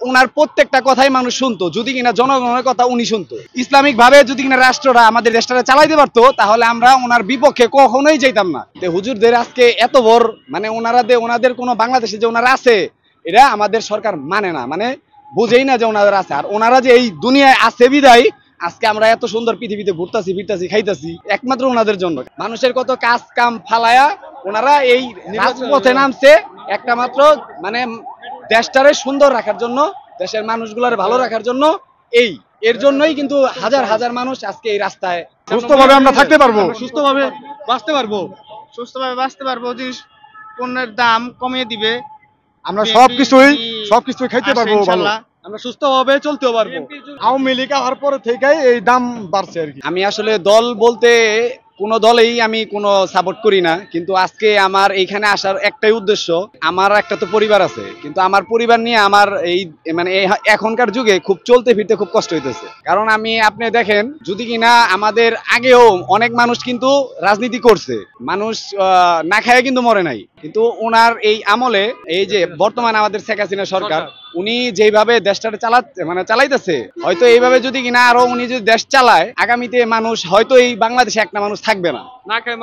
ওনার প্রত্যেকটা কথাই মানুষ শুনতো যদি কিনা জনগণের কথা উনি শুনতো। ইসলামিক ভাবে যদি কিনা রাষ্ট্রটা আমাদের দেশটা চালাইতে পারতো তাহলে আমরা ওনার বিপক্ষে কখনোই যাইতাম না। হুজুরদের আজকে এত বড় মানে ওনাদের কোনো বাংলাদেশে যে ওনারা আছে এটা আমাদের সরকার মানে না, মানে বুঝেই না যে ওনারা আছে। আর ওনারা যে এই দুনিয়ায় আছে বিদায় আজকে আমরা এত সুন্দর পৃথিবীতে ঘুরতাছি ফিরতাছি খাইতাছি একমাত্র ওনাদের জন্য। মানুষের কত কাজ কাম ফালায়া ওনারা এই রাজপথে নামছে একটা মাত্র মানে দেশটারে সুন্দর রাখার জন্য, দেশের মানুষগুলোর ভালো রাখার জন্য। এর জন্যই কিন্তু হাজার হাজার মানুষ আজকে এই রাস্তায়। সুস্থভাবে আমরা থাকতে পারবো, সুস্থভাবে বাঁচতে পারবো যদি পণ্যের দাম কমিয়ে দিবে, আমরা সবকিছুই খাইতে পারবো, ভালো আমরা সুস্থভাবে চলতেও পারবো। আওয়ামী লীগ হওয়ার পরে থেকেই এই দাম বাড়ছে আর কি। আমি আসলে দল বলতে কোনো দলেই আমি কোনো সাপোর্ট করি না, কিন্তু আজকে আমার এইখানে আসার একটাই উদ্দেশ্য। আমার একটা তো পরিবার আছে, কিন্তু আমার পরিবার নিয়ে আমার এই মানে এখনকার যুগে খুব চলতে ফিরতে খুব কষ্ট হইতেছে। কারণ আপনি দেখেন যদি কিনা আমাদের আগেও অনেক মানুষ কিন্তু রাজনীতি করছে, মানুষ না খায় কিন্তু মরে নাই। কিন্তু ওনার এই আমলে এই যে বর্তমান আমাদের শেখ হাসিনা সরকার উনি যেভাবে দেশটা চালাইতেছে, হয়তো এইভাবে যদি কিনা আরো উনি যদি দেশ চালায় আগামীতে মানুষ হয়তো এই বাংলাদেশে একটা মানুষ থাকবে না, না খায়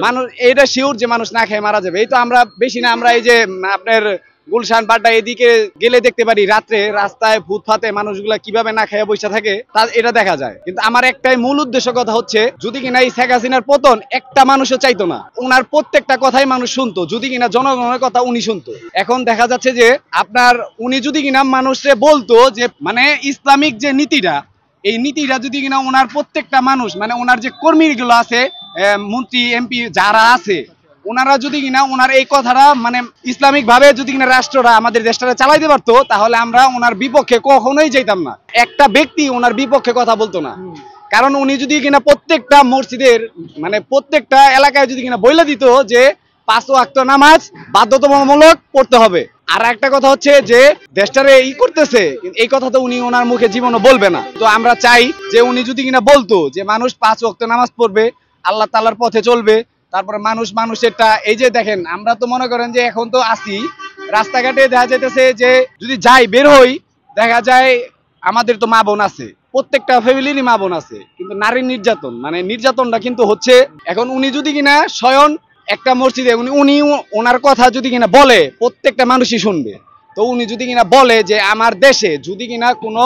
মানুষ এইটা শিওর যে মানুষ না খেয়ে মারা যাবে। এই তো আমরা বেশি না, আমরা এই যে আপনার গুলশান পাড্ডা এদিকে গেলে দেখতে পারি রাত্রে রাস্তায় ফুটপাতে মানুষগুলা কিভাবে না খেয়ে বসে থাকে তা এটা দেখা যায়। কিন্তু আমার একটাই মূল উদ্দেশ্য কথা হচ্ছে যদি কিনা এই শেখ হাসিনার পতন একটা মানুষও চাইতো না, ওনার প্রত্যেকটা কথাই মানুষ শুনতো যদি কিনা জনগণের কথা উনি শুনতো। এখন দেখা যাচ্ছে যে আপনার উনি যদি কিনা মানুষে বলতো যে মানে ইসলামিক যে নীতিটা, এই নীতিটা যদি কিনা ওনার প্রত্যেকটা মানুষ মানে ওনার যে কর্মীগুলো আছে মন্ত্রী এমপি যারা আছে ওনারা যদি কিনা ওনার এই কথাটা মানে ইসলামিক ভাবে যদি কিনা রাষ্ট্রটা আমাদের দেশটা চালাইতে পারতো তাহলে আমরা ওনার বিপক্ষে কখনোই যাইতাম না। একটা ব্যক্তি ওনার বিপক্ষে কথা বলতো না, কারণ উনি যদি কিনা প্রত্যেকটা মসজিদের মানে প্রত্যেকটা এলাকায় যদি কিনা বইলা দিত যে 5 ওয়াক্ত নামাজ বাধ্যতামূলক পড়তে হবে। আর একটা কথা হচ্ছে যে দেশটারে করতেছে এই কথা তো উনি ওনার মুখে জীবনও বলবে না। তো আমরা চাই যে উনি যদি কিনা বলতো যে মানুষ 5 ওয়াক্ত নামাজ পড়বে, আল্লাহ তাআলার পথে চলবে, তারপরে মানুষেরটা এই যে দেখেন আমরা তো মনে করেন যে এখন তো আসি রাস্তাঘাটে দেখা যাইতেছে যে যদি যাই বের হই দেখা যায় আমাদের তো মা বোন আছে, প্রত্যেকটা ফ্যামিলিরই মা বোন আছে, কিন্তু নারীর নির্যাতন মানে নির্যাতনটা কিন্তু হচ্ছে। এখন উনি যদি কিনা স্বয়ং একটা মসজিদে উনি ওনার কথা যদি কিনা বলে প্রত্যেকটা মানুষই শুনবে। তো উনি যদি কিনা বলে যে আমার দেশে যদি কিনা কোনো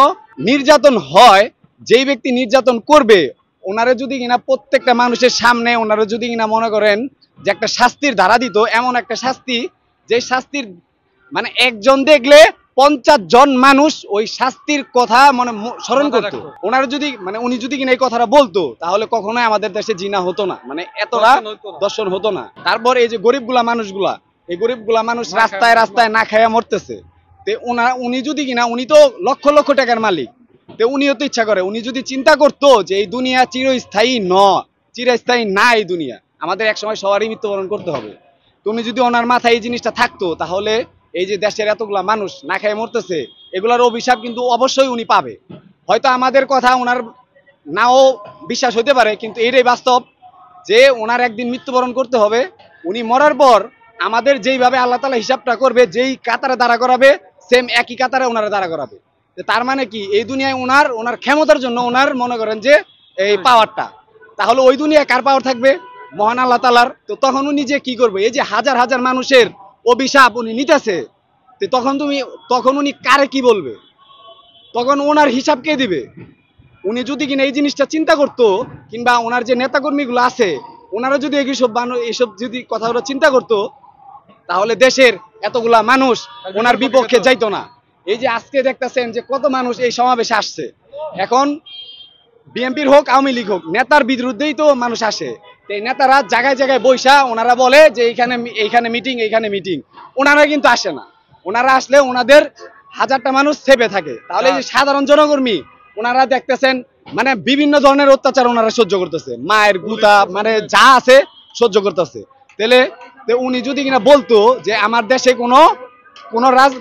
নির্যাতন হয়, যেই ব্যক্তি নির্যাতন করবে ওনারা যদি কিনা প্রত্যেকটা মানুষের সামনে ওনারা যদি কিনা মনে করেন যে একটা শাস্তির ধারা দিত, এমন একটা শাস্তি যে শাস্তির মানে একজন দেখলে 50 জন মানুষ ওই শাস্তির কথা মানে স্মরণ করতো। ওনারা যদি মানে উনি যদি কিনা এই কথাটা বলতো তাহলে কখনোই আমাদের দেশে জিনা হতো না, মানে এতটা দর্শন হতো না। তারপর এই যে গরিবগুলা মানুষ রাস্তায় রাস্তায় না খাইয়া মরতেছে। তো উনি যদি কিনা উনি তো লক্ষ লক্ষ টাকার মালিক, তো উনিও তো ইচ্ছা করে উনি যদি চিন্তা করতো যে এই দুনিয়া চিরস্থায়ী না, এই দুনিয়া আমাদের একসময় সবারই মৃত্যুবরণ করতে হবে। তো উনি যদি ওনার মাথায় এই জিনিসটা থাকতো তাহলে এই যে দেশের এতগুলা মানুষ না খেয়ে মরতেছে এগুলার অভিশাপ কিন্তু অবশ্যই উনি পাবে। হয়তো আমাদের কথা ওনার নাও বিশ্বাস হতে পারে, কিন্তু এটাই বাস্তব যে ওনার একদিন মৃত্যুবরণ করতে হবে। উনি মরার পর আমাদের যেইভাবে আল্লাহ তাআলা হিসাবটা করবে, যেই কাতারে দাঁড়া করাবে সেম একই কাতারে ওনারা দাঁড়া করাবে। তার মানে কি এই দুনিয়ায় ওনার ক্ষমতার জন্য ওনার মনে করেন যে এই পাওয়ারটা, তাহলে ওই দুনিয়ায় কার পাওয়ার থাকবে? মহান আল্লাহ তাআলার। তো তখন উনি যে কি করবে, এই যে হাজার হাজার মানুষের অভিশাপ উনি নিতেছে, তখন উনি কারে কি বলবে? তখন ওনার হিসাব কে দিবে? উনি যদি কিনা এই জিনিসটা চিন্তা করতো, কিংবা ওনার যে নেতাকর্মীগুলো আছে ওনারা যদি এইসব যদি কথাগুলো চিন্তা করতো তাহলে দেশের এতগুলা মানুষ ওনার বিপক্ষে যাইতো না। এই যে আজকে দেখতেছেন যে কত মানুষ এই সমাবেশে আসছে, এখন বিএনপির হোক আওয়ামী লীগ হোক নেতার বিরুদ্ধেই তো মানুষ আসে। এই নেতারা জায়গায় জায়গায় বৈশা ওনারা বলে যে এইখানে মিটিং, ওনারা কিন্তু আসে না। ওনারা আসলে ওনাদের হাজারটা মানুষ চেপে থাকে। তাহলে যে সাধারণ জনকর্মী ওনারা দেখতেছেন মানে বিভিন্ন ধরনের অত্যাচার ওনারা সহ্য করতেছে, মায়ের গুতা মানে যা আছে সহ্য করতেছে। তাহলে উনি যদি কিনা বলতো যে আমার দেশে কোনো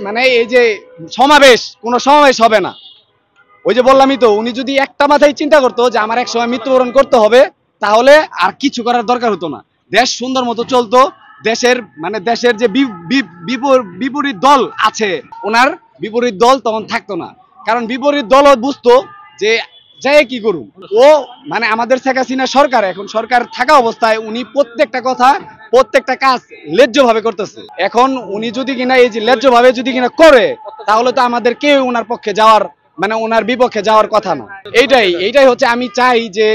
মানে এই যে কোনো সমাবেশ হবে না, ওই যে বললামই তো উনি যদি একটা মাথায় চিন্তা করতো যে আমার এক সময় মৃত্যুবরণ করতে হবে তাহলে আর কিছু করার দরকার হতো না, দেশ সুন্দর মতো চলতো। দেশের যে বিপরীত দল আছে ওনার বিপরীত দল তখন থাকতো না, কারণ বিপরীত দলও বুঝতো যে যাই কি করুন, ও মানে আমাদের শেখ হাসিনা সরকার, এখন সরকার থাকা অবস্থায় উনি প্রত্যেকটা কথা প্রত্যেকটা কাজ ন্যায্য ভাবে করতেছে। এখন উনি যদি কিনা এই যে ন্যায্য ভাবে যদি কিনা করে, তাহলে তো আমাদের কেউ ওনার পক্ষে যাওয়ার মানে ওনার বিপক্ষে যাওয়ার কথা না। এইটাই হচ্ছে আমি চাই যে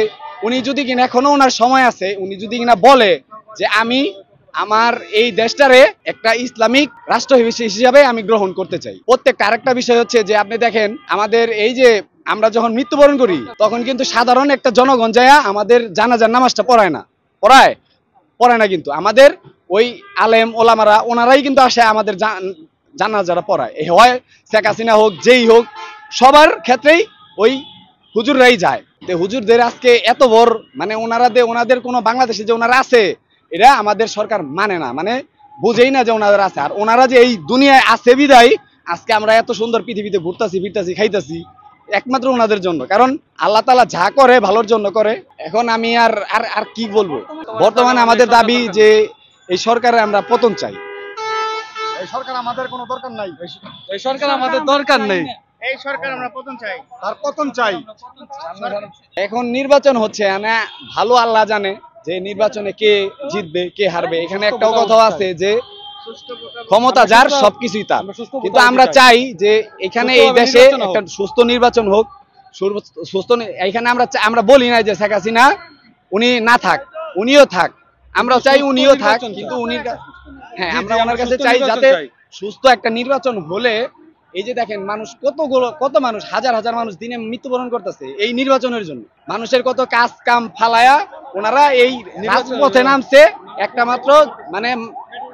উনি যদি কিনা এখনো ওনার সময় আছে, উনি যদি কিনা বলে যে আমি আমার এই দেশটারে একটা ইসলামিক রাষ্ট্র হিসেবে আমি গ্রহণ করতে চাই। প্রত্যেকটা আরেকটা বিষয় হচ্ছে যে আপনি দেখেন আমাদের এই যে আমরা যখন মৃত্যুবরণ করি তখন কিন্তু সাধারণ একটা জনগণ যায় আমাদের জানাজার নামাজটা পড়ায় না, কিন্তু আমাদের ওই আলেম ওলামারা ওনারাই কিন্তু আসে আমাদের জানাজারা পড়ায়। এই হয় শেখ হাসিনা হোক যেই হোক, সবার ক্ষেত্রেই ওই হুজুররাই যায়। তো হুজুরদের আজকে এত বড় মানে ওনাদের কোনো বাংলাদেশে যে ওনারা আছে এটা আমাদের সরকার মানে না, মানে বুঝেই না যে ওনাদের আছে। আর ওনারা যে এই দুনিয়ায় আছে বিদায় আজকে আমরা এত সুন্দর পৃথিবীতে ঘুরতাছি ফিরতাছি খাইতাছি একমাত্র ওনাদের জন্য, কারণ আল্লাহ তাআলা যা করে ভালোর জন্য করে। এখন আমি আর কি বলবো, বর্তমানে আমাদের দাবি যে এই সরকারে আমরা পতন চাই। এই সরকার আমাদের কোনো দরকার নাই, এই সরকার আমাদের দরকার নেই, এই সরকার আমরা পতন চাই। তার পতন চাই। এখন নির্বাচন হচ্ছে না, ভালো আল্লাহ জানে যে নির্বাচনে কে জিতবে কে হারবে। এখানে একটাও কথা আছে যে ক্ষমতা যার সবকিছুই তার, কিন্তু আমরা চাই যে এখানে এই দেশে একটা সুস্থ নির্বাচন হোক। এখানে আমরা বলি না যে শেখ হাসিনা উনি না থাক, উনিও থাক, আমরা চাই উনিও থাক, কিন্তু হ্যাঁ আমরা ওনার কাছে চাই যাতে সুস্থ একটা নির্বাচন হলে এই যে দেখেন মানুষ কত মানুষ হাজার হাজার মানুষ দিনে মৃত্যুবরণ করতেছে এই নির্বাচনের জন্য। মানুষের কত কাজ কাম ফালায়া ওনারা এই রাজপথে নামছে একটা মাত্র মানে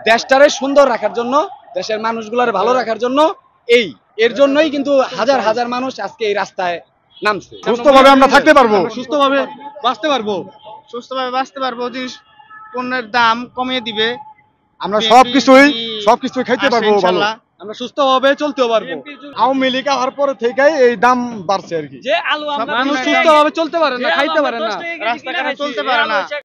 দেশটারে সুন্দর রাখার জন্য, দেশের মানুষগুলোর ভালো রাখার জন্য। এর জন্যই কিন্তু হাজার হাজার মানুষ আজকে এই রাস্তায় নামছে। সুস্থভাবে আমরা থাকতে পারবো, সুস্থভাবে বাঁচতে পারবো, জিনিস পণ্যের দাম কমিয়ে দিবে, আমরা সবকিছুই খাইতে পারবো ভালো, ইনশাআল্লাহ। আমরা সুস্থভাবে চলতেও পারবো। আওয়ামী লীগ হওয়ার পরে থেকেই এই দাম বাড়ছে আর কি। মানুষ সুস্থভাবে চলতে পারে না, খাইতে পারে না, রাস্তাঘাটে চলতে পারে না।